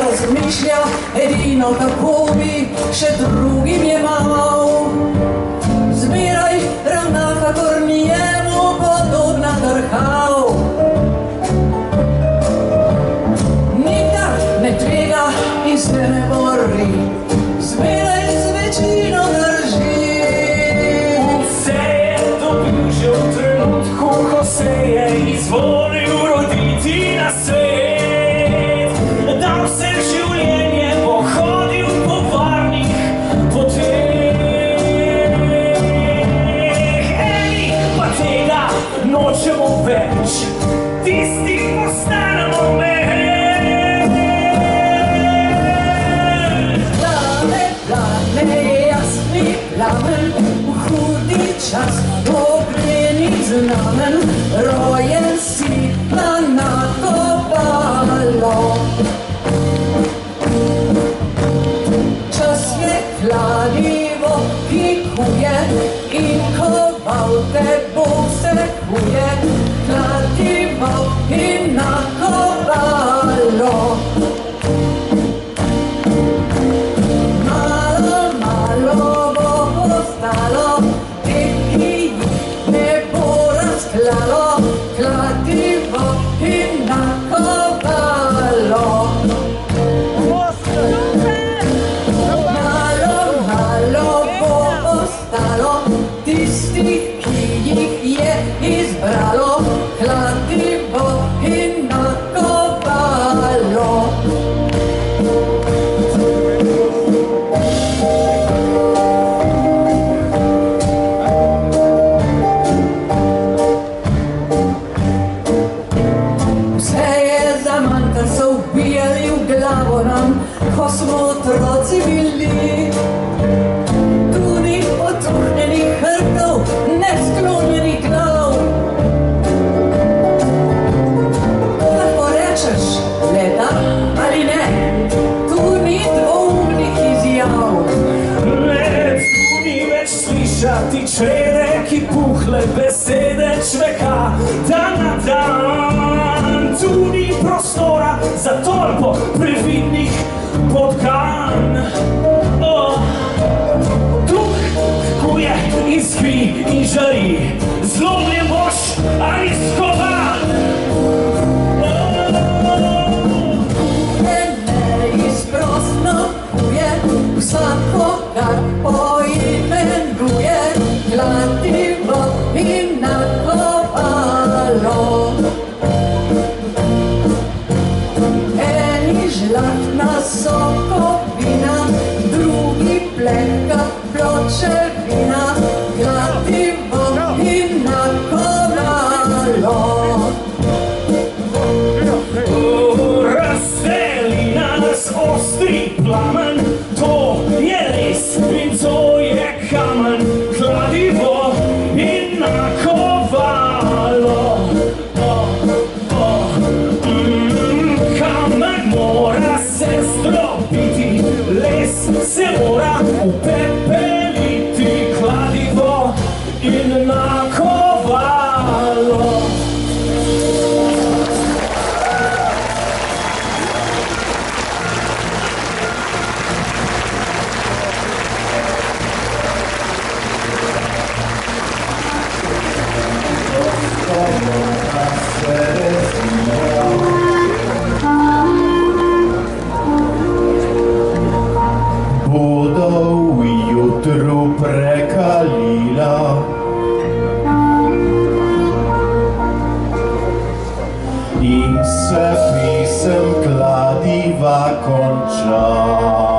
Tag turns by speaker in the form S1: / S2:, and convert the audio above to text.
S1: Razmišlja edino, kako bi še drugim jemal. Zmeraj ravna, kakor njemu podobna drhal. Nikdar ne tvega in se ne bori, zmeraj z večino drži.
S2: Vse je dobil že v trenutku, ko se je izvolil roditi na svet. Dal se življenje, pohodil po varnih poteh. Eni pa tega nočemo več, tisti postanemo med.
S1: Plane, jasni plamen, v hudi čas, ognjeni znamen, rojen si na kobalo. Čas je kladivo, pikuje in koval te Bog se kuje. Kladivo in na kobalo. Malo, malo bo ostalo, teh, ki jih ne bo razklalo. Kladivo in na kobalo. Tistih, ki jih je izbralo, kladivo in nakovalo. Vse je zaman, kar so ubijali v glavo nam, ko smo otroci bili. Otuhnjenih hrbtov, nesklonjenih glav. Lahko rečeš, le da ali ne, tu ni dvoumnih izjav.
S2: Tu ni več slišati črede, ki puhle besede čveka dan na dan. Tu ni prostora za tolpo previdnih podgan. Izpi in žari, zlomljen boš ali skovan.
S1: Neizprostno kuje, vsakogar poimenuje, kladivo in nakovalo. Eni žlahtna sokovina, drugi pleka pločevina. Kladivo in nakovalo.
S2: Razdeli nas ostri plamen, to je res in to je kamen. Kladivo in nakovalo. Kamen mora se zdrobiti, les se mora upepeliti. Kladivo in nakovalo.
S3: Bodo v jutru prekalila, in se pisem kladiva konča.